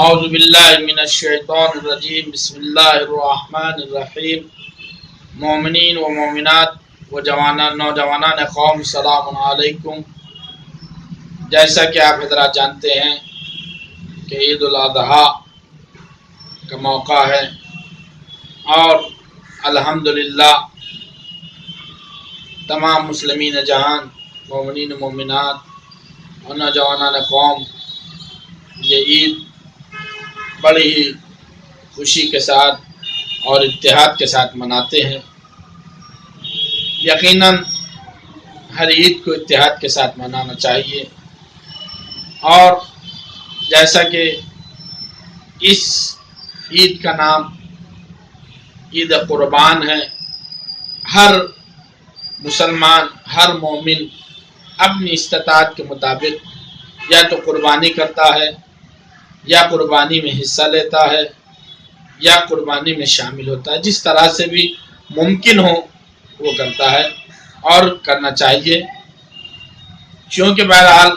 اعوذ باللہ من الشیطان الرجیم بسم اللہ الرحمن الرحیم۔ مومنین و مومنات و نوجوانان قوم السلام علیکم۔ جیسا کہ آپ حضرات جانتے ہیں کہ عید الاضحیٰ کا موقع ہے اور الحمدللہ تمام مسلمین جہان، مومنین و مومنات اور نوجوانان قوم یہ عید بڑی ہی خوشی کے ساتھ اور اتحاد کے ساتھ مناتے ہیں۔ یقیناً ہر عید کو اتحاد کے ساتھ منانا چاہیے، اور جیسا کہ اس عید کا نام عید قربان ہے، ہر مسلمان، ہر مومن اپنی استطاعت کے مطابق یا تو قربانی کرتا ہے، یا قربانی میں حصہ لیتا ہے، یا قربانی میں شامل ہوتا ہے۔ جس طرح سے بھی ممکن ہو وہ کرتا ہے اور کرنا چاہیے، کیونکہ بہرحال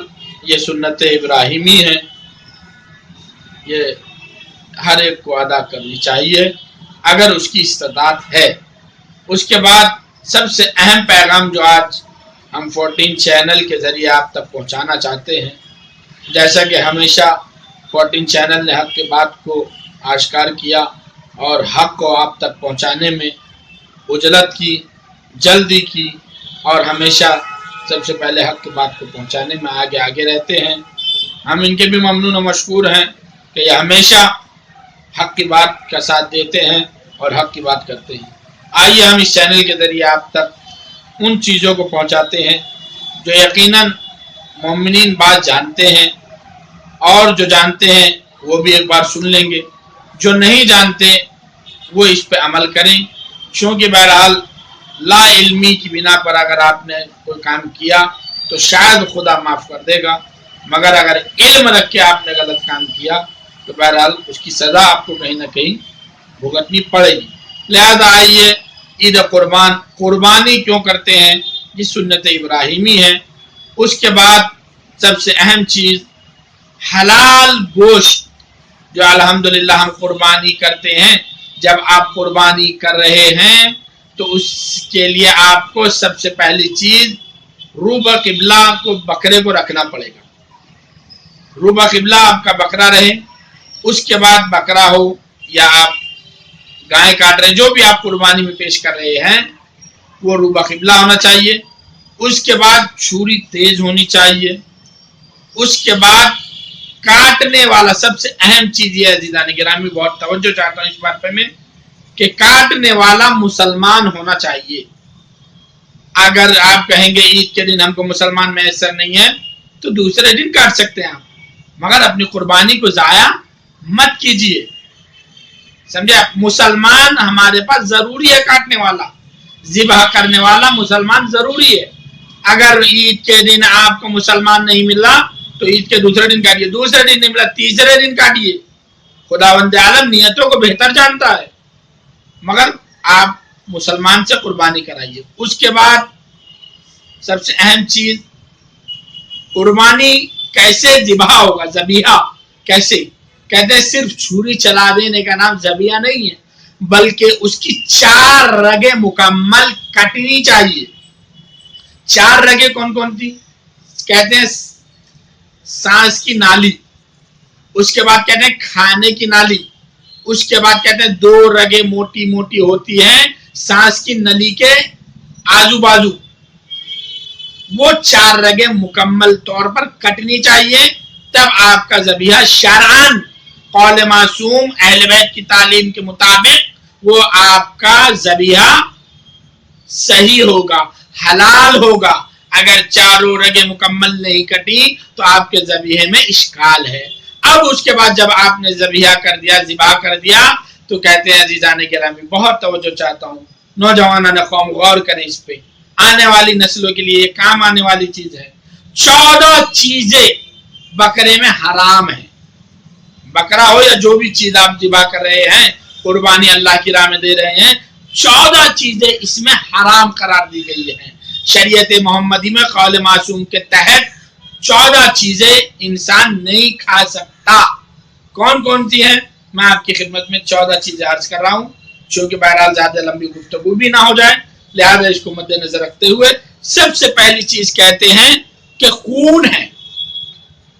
یہ سنت ابراہیمی ہے، یہ ہر ایک کو ادا کرنی چاہیے اگر اس کی استطاعت ہے۔ اس کے بعد سب سے اہم پیغام جو آج ہم 14 چینل کے ذریعے آپ تک پہنچانا چاہتے ہیں، جیسا کہ ہمیشہ 14 چینل نے حق کی بات کو آشکار کیا اور حق کو آپ تک پہنچانے میں عجلت کی، جلدی کی، اور ہمیشہ سب سے پہلے حق کی بات کو پہنچانے میں آگے رہتے ہیں۔ ہم ان کے بھی ممنون و مشکور ہیں کہ یہ ہمیشہ حق کی بات کا ساتھ دیتے ہیں اور حق کی بات کرتے ہیں۔ آئیے ہم اس چینل کے ذریعے آپ تک ان چیزوں کو پہنچاتے ہیں جو یقیناً مومنین بات جانتے ہیں، اور جو جانتے ہیں وہ بھی ایک بار سن لیں گے، جو نہیں جانتے وہ اس پہ عمل کریں، کیونکہ بہرحال لا علمی کی بنا پر اگر آپ نے کوئی کام کیا تو شاید خدا معاف کر دے گا، مگر اگر علم رکھ کے آپ نے غلط کام کیا تو بہرحال اس کی سزا آپ کو کہیں نہ کہیں بھگتنی پڑے گی۔ لہذا آئیے عید قربانی کیوں کرتے ہیں، یہ سنت ابراہیمی ہے۔ اس کے بعد سب سے اہم چیز حلال گوشت جو الحمدللہ ہم قربانی کرتے ہیں۔ جب آپ قربانی کر رہے ہیں تو اس کے لیے آپ کو سب سے پہلی چیز روبہ قبلہ کو بکرے کو رکھنا پڑے گا۔ روبہ قبلہ آپ کا بکرا رہے، اس کے بعد بکرا ہو یا آپ گائے کاٹ رہے ہیں، جو بھی آپ قربانی میں پیش کر رہے ہیں وہ روبہ قبلہ ہونا چاہیے۔ اس کے بعد چھری تیز ہونی چاہیے۔ اس کے بعد کاٹنے والا سب سے اہم چیز یہ عزیزان گرامی، بہت توجہ چاہتا ہوں اس بات پہ میں، کہ کاٹنے والا مسلمان ہونا چاہیے۔ اگر آپ کہیں گے عید کے دن ہم کو مسلمان میسر نہیں ہے تو دوسرے دن کاٹ سکتے ہیں آپ، مگر اپنی قربانی کو ضائع مت کیجیے، سمجھے؟ مسلمان ہمارے پاس ضروری ہے، کاٹنے والا، ذبح کرنے والا مسلمان ضروری ہے۔ اگر عید کے دن آپ کو مسلمان نہیں ملا تو عید کے دوسرے دن کاٹیے، دوسرے دن نہیں ملا تیسرے دن کاٹیے۔ خداوند عالم نیتوں کو بہتر جانتا ہے، مگر آپ مسلمان سے قربانی کرائیے۔ اس کے بعد سب سے اہم چیز قربانی کیسے ذبح ہوگا، ذبیحہ کیسے؟ کہتے ہیں صرف چھری چلا دینے کا نام ذبیحہ نہیں ہے، بلکہ اس کی 4 رگیں مکمل کٹنی چاہیے۔ 4 رگیں کون کون تھی؟ کہتے ہیں سانس کی نالی، اس کے بعد کہتے ہیں کھانے کی نالی، اس کے بعد کہتے ہیں 2 رگیں موٹی موٹی ہوتی ہیں سانس کی نلی کے آجو بازو، وہ 4 رگیں مکمل طور پر کٹنی چاہیے، تب آپ کا ذبیحہ شرعاً قول معصوم اہل بیت کی تعلیم کے مطابق وہ آپ کا ذبیحہ صحیح ہوگا، حلال ہوگا۔ اگر 4 رگیں مکمل نہیں کٹی تو آپ کے ذبیحے میں اشکال ہے۔ اب اس کے بعد جب آپ نے ذبیحہ کر دیا، ذبح کر دیا، تو کہتے ہیں عزیزان گرامی، بہت توجہ چاہتا ہوں، نوجوانان قوم غور کریں اس پہ، آنے والی نسلوں کے لیے یہ کام آنے والی چیز ہے۔ 14 چیزیں بکرے میں حرام ہیں، بکرا ہو یا جو بھی چیز آپ ذبح کر رہے ہیں، قربانی اللہ کی راہ میں دے رہے ہیں، 14 چیزیں اس میں حرام قرار دی گئی ہیں۔ شریعت محمدی میں قول معصوم کے تحت 14 چیزیں انسان نہیں کھا سکتا، कौन कौन सी है, मैं आपकी खिदमत में 14 चीजें अर्ज कर रहा हूं, क्योंकि बहरहाल ज्यादा लंबी गुफ्तगू भी ना हो जाए, लिहाजा इसको मद्देनजर रखते हुए सबसे पहली चीज कहते हैं कि खून है।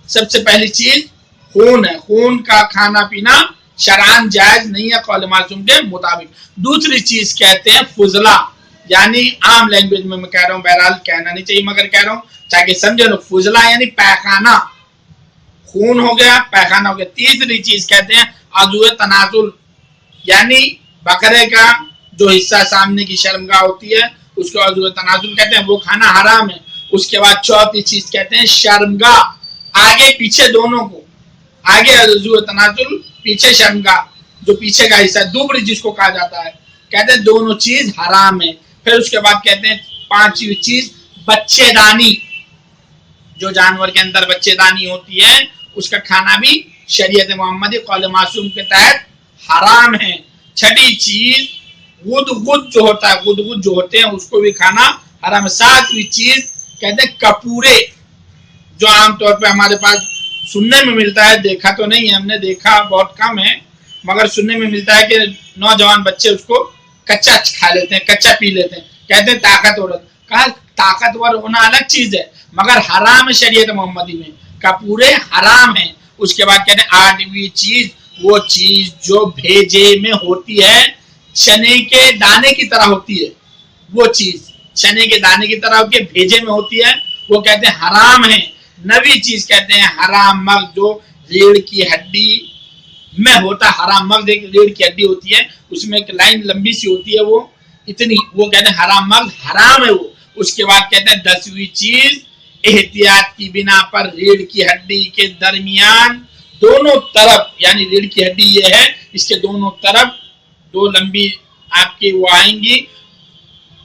सबसे पहली चीज खून है। खून का खाना पीना शरअन जायज नहीं है कौल मासूम के मुताबिक। दूसरी चीज कहते हैं फुजला, यानी आम लैंग्वेज में मैं कह रहा हूं, बहरहाल कहना नहीं चाहिए मगर कह रहा हूं ताकि समझे लोग। फुजला यानी पैखाना, खून हो गया, पैखाना हो गया। तीसरी चीज कहते हैं अज़ुए तनाजुल, यानी बकरे का जो हिस्सा सामने की शर्मगाह होती है उसको अज़ुए तनाजुल कहते हैं, वो खाना हराम है। उसके बाद चौथी चीज कहते हैं शर्मगाह, आगे पीछे दोनों को, आगे अज़ुए तनाजुल, पीछे शर्मगाह, जो पीछे का हिस्सा दुब्र जिसको कहा जाता है, कहते हैं दोनों चीज हराम है। फिर उसके बाद कहते हैं पांचवी चीज बच्चेदानी, जो जानवर के अंदर बच्चेदानी होती है उसका खाना भी शरीयत मोहम्मदी कौल मासूम के तहत हराम है। छठी चीज गुदगुद जो होता है, गुदगुद जो होते हैं उसको भी खाना हराम है। सातवीं चीज कहते हैं कपूरे, जो आमतौर पर हमारे पास सुनने में मिलता है, देखा तो नहीं है हमने, देखा बहुत कम है, मगर सुनने में मिलता है कि नौजवान बच्चे उसको कच्चा खा लेते हैं, कच्चा पी लेते हैं, कहते हैं ताकतवर। कहा ताकतवर होना अलग चीज है मगर हराम है शरीयत मोहम्मदी में, कपूरे हराम है। उसके बाद कहते हैं आठवीं चीज वो चीज जो भेजे में होती है, चने के दाने की तरह होती है, वो चीज चने के दाने की तरह होती है, भेजे में होती है, वो कहते हैं हराम है। नवी चीज कहते हैं हराम मग, जो रीढ़ की हड्डी में होता है, हराम मग एक रीढ़ की हड्डी होती है, उसमें एक लाइन लंबी सी होती है, वो इतनी, वो कहते हैं हराम मग, हराम है वो। उसके बाद कहते हैं 10वीं चीज एहतियात की बिना पर रीढ़ की हड्डी के दरमियान दोनों तरफ, यानी रीढ़ की हड्डी ये है, इसके दोनों तरफ दो लंबी आपकी वो आएंगी,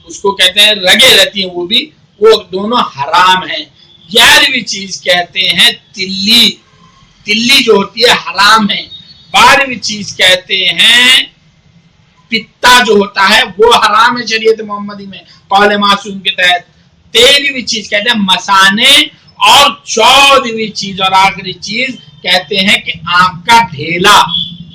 उसको कहते हैं रगे रहती हैं, वो दोनों हराम है। 11वीं चीज कहते हैं तिल्ली, तिल्ली जो होती है हराम है। 12वीं चीज कहते हैं पित्ता जो होता है वो हराम है शरीयत मोहम्मदी में कौल मासूम के तहत। 13वीं चीज कहते हैं मसाने, और 14वीं चीज और आखिरी चीज कहते हैं कि आंख का ढेला।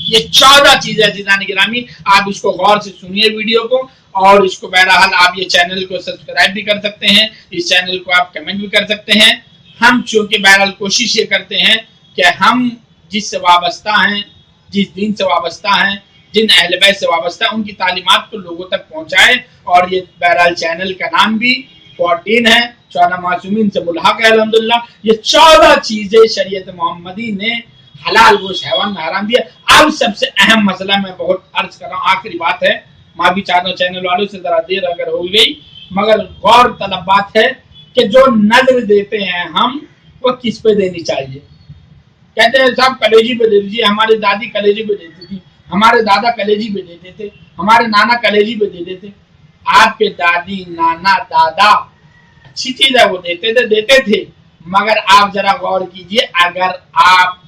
ये 14 चीजें जिनानी गिरामी, आप इसको गौर से सुनिए वीडियो को, और इसको बहरहाल आप ये चैनल को सब्सक्राइब भी कर सकते हैं, इस चैनल को आप कमेंट भी कर सकते हैं। हम चूंकि बहरहाल कोशिश ये करते हैं कि हम जिससे वाबस्ता हैं, जिस दिन से वाबस्ता हैं, जिन अहले बैत से वाबस्ता उनकी तालीमात को लोगों तक पहुंचाए। और ये बहरहाल चैनल का नाम भी 14 है, 14 मासूमीन से मुल्हक है अल्हम्दुलिल्लाह। ये 14 चीजें शरीयत मोहम्मदी ने हलाल गोश्त हैवान में हराम दिया। अब सबसे अहम मसला मैं बहुत अर्ज कर रहा हूँ, आखिरी बात है, माफी चाहता हूँ चैनल वालों से जरा देर अगर हो गई, मगर गौर तलब बात है कि जो नजर देते हैं हम, वो किस पे देनी चाहिए। कहते हैं साहब कलेजी पे दे दीजिए, हमारी दादी कलेजी पे देती थी, हमारे दादा कलेजी पे देते थे, हमारे नाना कलेजी पे दे देते। आपके दादी नाना दादा अच्छी चीज है, वो देते थे, मगर आप जरा गौर कीजिए, अगर आप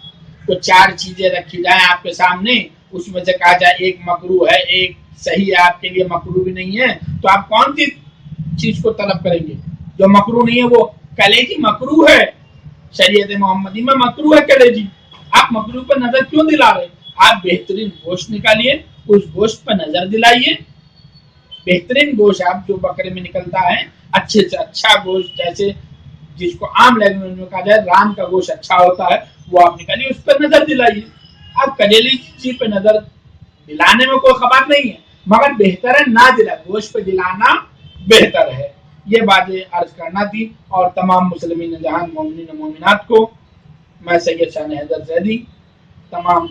को 4 चीजें रखी जाए आपके सामने, उसमें से कहा जाए एक मकरूह है, एक सही है, आपके लिए मकरूह भी नहीं है, तो आप कौन सी चीज को तलब करेंगे? जो मकरूह नहीं है वो कलेजी मकरूह है, शरीयत मोहम्मदी में मकरूह है कलेजी। आप मकरूह पर नजर क्यों दिला रहे? आप बेहतरीन गोश्त निकालिए, उस गोश्त पर नजर दिलाइए। बेहतरीन गोश्त आप जो बकरे में निकलता है, अच्छे से अच्छा गोश्त, जैसे जिसको आम लैंग्वेज में कहा जाए रान का गोश्त अच्छा होता है, वो आप निकालिए, उस पर नजर दिलाइए। आप कलेजी चीज पे नजर दिलाने में कोई खबर नहीं है, मगर बेहतर है ना दिला, गोश्त पे दिलाना बेहतर है। ये बातें अर्ज करना थी, और तमाम मुस्लिमीन जहान मोमिनीन मोमिनात को मैं सैयद शान हैदर ज़ैदी तमाम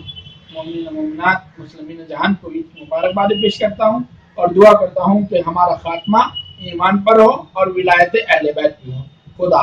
मोमिनीन मोमिनात मुस्लिमीन जहान को ईद की मुबारकबाद पेश करता हूँ, और दुआ करता हूँ कि हमारा खात्मा ईमान पर हो और विलायत अहले बैत की हो। खुदा।